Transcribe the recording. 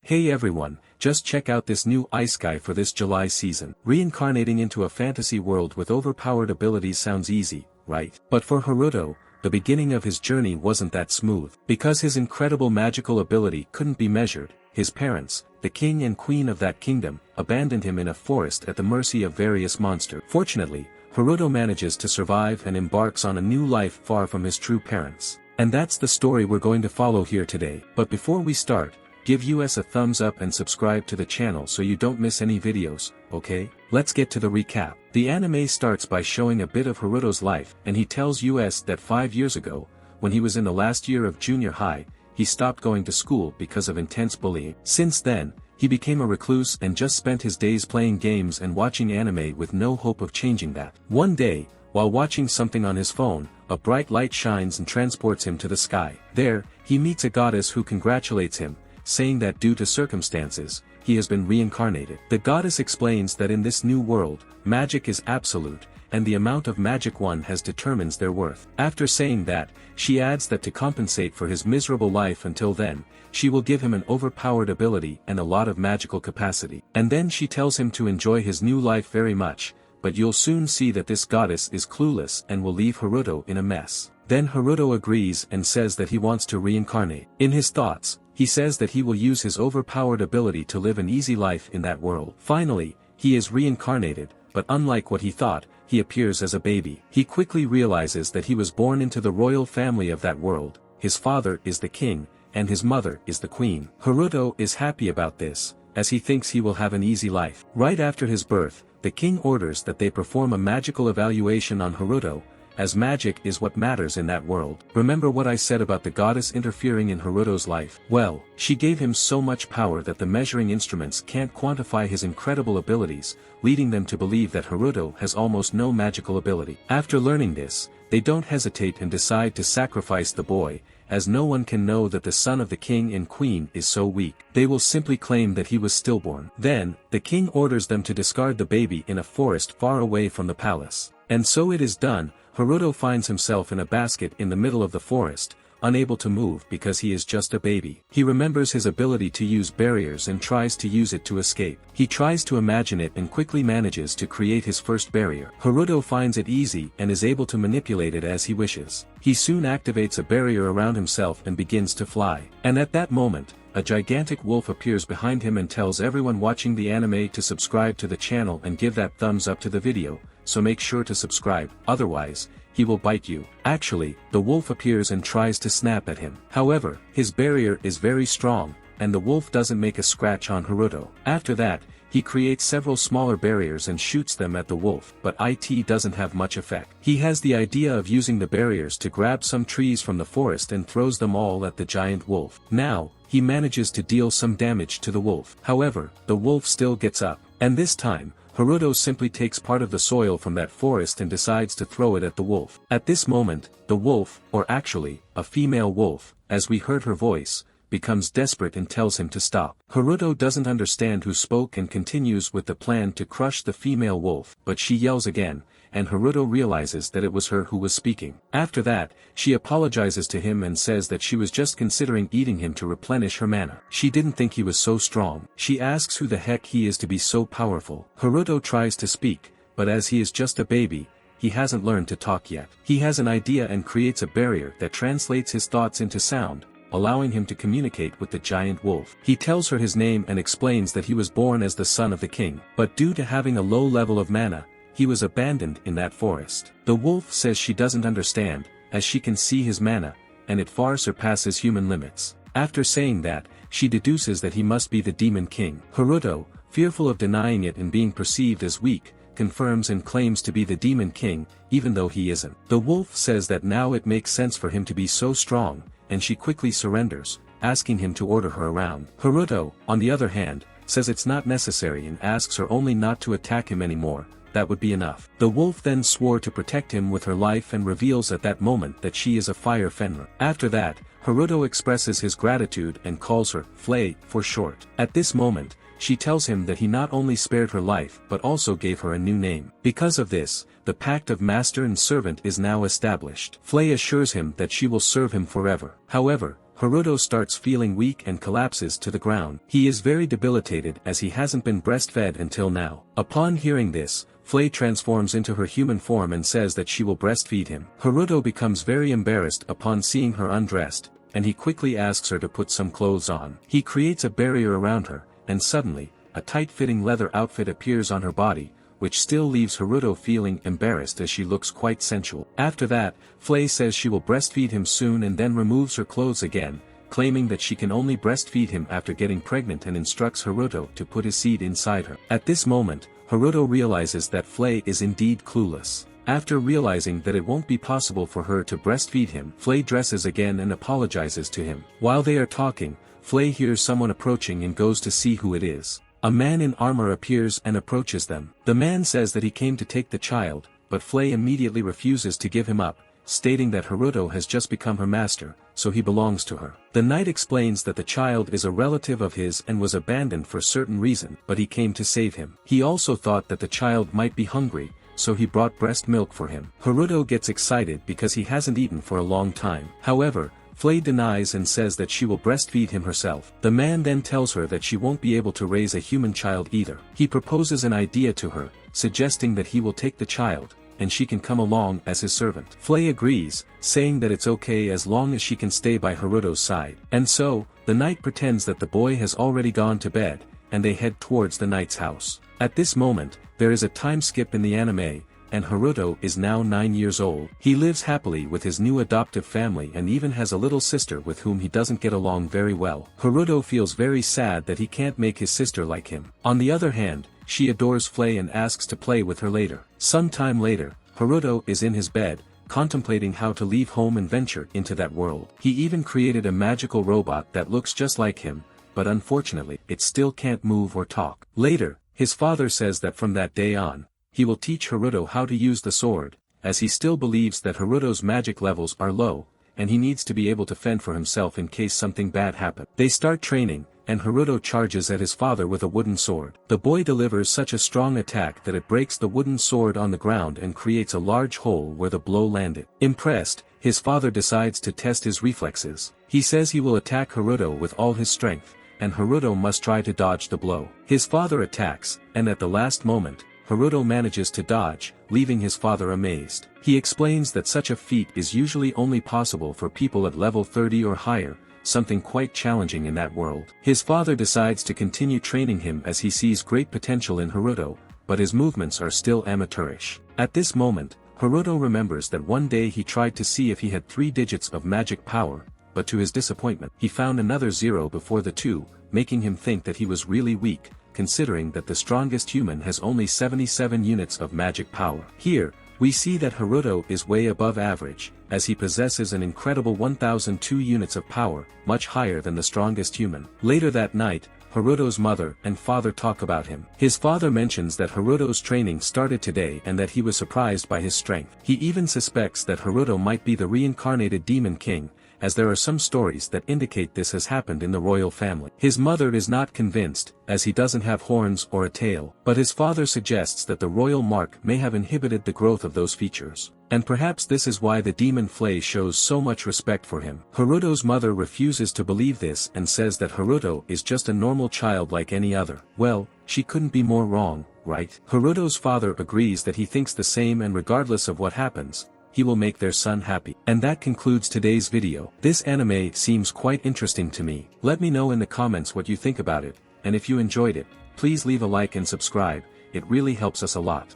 Hey everyone, just check out this new isekai for this July season. Reincarnating into a fantasy world with overpowered abilities sounds easy, right? But for Haruto, the beginning of his journey wasn't that smooth. Because his incredible magical ability couldn't be measured, his parents, the king and queen of that kingdom, abandoned him in a forest at the mercy of various monsters. Fortunately, Haruto manages to survive and embarks on a new life far from his true parents. And that's the story we're going to follow here today. But before we start, give us a thumbs up and subscribe to the channel so you don't miss any videos, okay? Let's get to the recap. The anime starts by showing a bit of Haruto's life, and he tells us that 5 years ago, when he was in the last year of junior high, he stopped going to school because of intense bullying. Since then, he became a recluse and just spent his days playing games and watching anime with no hope of changing that. One day, while watching something on his phone, a bright light shines and transports him to the sky. There, he meets a goddess who congratulates him, saying that due to circumstances, he has been reincarnated. The goddess explains that in this new world, magic is absolute, and the amount of magic one has determines their worth. After saying that, she adds that to compensate for his miserable life until then, she will give him an overpowered ability and a lot of magical capacity. And then she tells him to enjoy his new life very much, but you'll soon see that this goddess is clueless and will leave Haruto in a mess. Then Haruto agrees and says that he wants to reincarnate. In his thoughts, he says that he will use his overpowered ability to live an easy life in that world. Finally, he is reincarnated, but unlike what he thought, he appears as a baby. He quickly realizes that he was born into the royal family of that world, his father is the king, and his mother is the queen. Haruto is happy about this, as he thinks he will have an easy life. Right after his birth, the king orders that they perform a magical evaluation on Haruto, as magic is what matters in that world. Remember what I said about the goddess interfering in Haruto's life? Well, she gave him so much power that the measuring instruments can't quantify his incredible abilities, leading them to believe that Haruto has almost no magical ability. After learning this, they don't hesitate and decide to sacrifice the boy, as no one can know that the son of the king and queen is so weak. They will simply claim that he was stillborn. Then, the king orders them to discard the baby in a forest far away from the palace. And so it is done. Haruto finds himself in a basket in the middle of the forest, unable to move because he is just a baby. He remembers his ability to use barriers and tries to use it to escape. He tries to imagine it and quickly manages to create his first barrier. Haruto finds it easy and is able to manipulate it as he wishes. He soon activates a barrier around himself and begins to fly. And at that moment, a gigantic wolf appears behind him and tells everyone watching the anime to subscribe to the channel and give that thumbs up to the video, so make sure to subscribe, otherwise, he will bite you. Actually, the wolf appears and tries to snap at him. However, his barrier is very strong, and the wolf doesn't make a scratch on Haruto. After that, he creates several smaller barriers and shoots them at the wolf, but it doesn't have much effect. He has the idea of using the barriers to grab some trees from the forest and throws them all at the giant wolf. Now, he manages to deal some damage to the wolf. However, the wolf still gets up, and this time, Haruto simply takes part of the soil from that forest and decides to throw it at the wolf. At this moment, the wolf, or actually, a female wolf, as we heard her voice, becomes desperate and tells him to stop. Haruto doesn't understand who spoke and continues with the plan to crush the female wolf, but she yells again, and Haruto realizes that it was her who was speaking. After that, she apologizes to him and says that she was just considering eating him to replenish her mana. She didn't think he was so strong. She asks who the heck he is to be so powerful. Haruto tries to speak, but as he is just a baby, he hasn't learned to talk yet. He has an idea and creates a barrier that translates his thoughts into sound, allowing him to communicate with the giant wolf. He tells her his name and explains that he was born as the son of the king, but due to having a low level of mana, he was abandoned in that forest. The wolf says she doesn't understand, as she can see his mana, and it far surpasses human limits. After saying that, she deduces that he must be the demon king. Haruto, fearful of denying it and being perceived as weak, confirms and claims to be the demon king, even though he isn't. The wolf says that now it makes sense for him to be so strong, and she quickly surrenders, asking him to order her around. Haruto, on the other hand, says it's not necessary and asks her only not to attack him anymore. That would be enough. The wolf then swore to protect him with her life and reveals at that moment that she is a fire fenrir. After that, Haruto expresses his gratitude and calls her Flay for short. At this moment, she tells him that he not only spared her life but also gave her a new name. Because of this, the pact of master and servant is now established. Flay assures him that she will serve him forever. However, Haruto starts feeling weak and collapses to the ground. He is very debilitated as he hasn't been breastfed until now. Upon hearing this, Flay transforms into her human form and says that she will breastfeed him. Haruto becomes very embarrassed upon seeing her undressed, and he quickly asks her to put some clothes on. He creates a barrier around her, and suddenly, a tight-fitting leather outfit appears on her body, which still leaves Haruto feeling embarrassed as she looks quite sensual. After that, Flay says she will breastfeed him soon and then removes her clothes again, claiming that she can only breastfeed him after getting pregnant and instructs Haruto to put his seed inside her. At this moment, Haruto realizes that Flay is indeed clueless. After realizing that it won't be possible for her to breastfeed him, Flay dresses again and apologizes to him. While they are talking, Flay hears someone approaching and goes to see who it is. A man in armor appears and approaches them. The man says that he came to take the child, but Flay immediately refuses to give him up, stating that Haruto has just become her master, so he belongs to her. The knight explains that the child is a relative of his and was abandoned for certain reason, but he came to save him. He also thought that the child might be hungry, so he brought breast milk for him. Haruto gets excited because he hasn't eaten for a long time. However, Flay denies and says that she will breastfeed him herself. The man then tells her that she won't be able to raise a human child either. He proposes an idea to her, suggesting that he will take the child, and she can come along as his servant. Flay agrees, saying that it's okay as long as she can stay by Haruto's side. And so, the knight pretends that the boy has already gone to bed, and they head towards the knight's house. At this moment, there is a time skip in the anime, and Haruto is now 9 years old. He lives happily with his new adoptive family and even has a little sister with whom he doesn't get along very well. Haruto feels very sad that he can't make his sister like him. On the other hand, she adores Flay and asks to play with her later. Some time later, Haruto is in his bed, contemplating how to leave home and venture into that world. He even created a magical robot that looks just like him, but unfortunately, it still can't move or talk. Later, his father says that from that day on, he will teach Haruto how to use the sword, as he still believes that Haruto's magic levels are low, and he needs to be able to fend for himself in case something bad happens. They start training, and Haruto charges at his father with a wooden sword. The boy delivers such a strong attack that it breaks the wooden sword on the ground and creates a large hole where the blow landed. Impressed, his father decides to test his reflexes. He says he will attack Haruto with all his strength, and Haruto must try to dodge the blow. His father attacks, and at the last moment, Haruto manages to dodge, leaving his father amazed. He explains that such a feat is usually only possible for people at level 30 or higher, something quite challenging in that world. His father decides to continue training him as he sees great potential in Haruto, but his movements are still amateurish. At this moment, Haruto remembers that one day he tried to see if he had 3 digits of magic power, but to his disappointment, he found another 0 before the 2, making him think that he was really weak, considering that the strongest human has only 77 units of magic power. Here, we see that Haruto is way above average, as he possesses an incredible 1002 units of power, much higher than the strongest human. Later that night, Haruto's mother and father talk about him. His father mentions that Haruto's training started today and that he was surprised by his strength. He even suspects that Haruto might be the reincarnated demon king, as there are some stories that indicate this has happened in the royal family. His mother is not convinced, as he doesn't have horns or a tail, but his father suggests that the royal mark may have inhibited the growth of those features. And perhaps this is why the demon Flay shows so much respect for him. Haruto's mother refuses to believe this and says that Haruto is just a normal child like any other. Well, she couldn't be more wrong, right? Haruto's father agrees that he thinks the same, and regardless of what happens, he will make their son happy. And that concludes today's video. This anime seems quite interesting to me. Let me know in the comments what you think about it, and if you enjoyed it, please leave a like and subscribe, it really helps us a lot.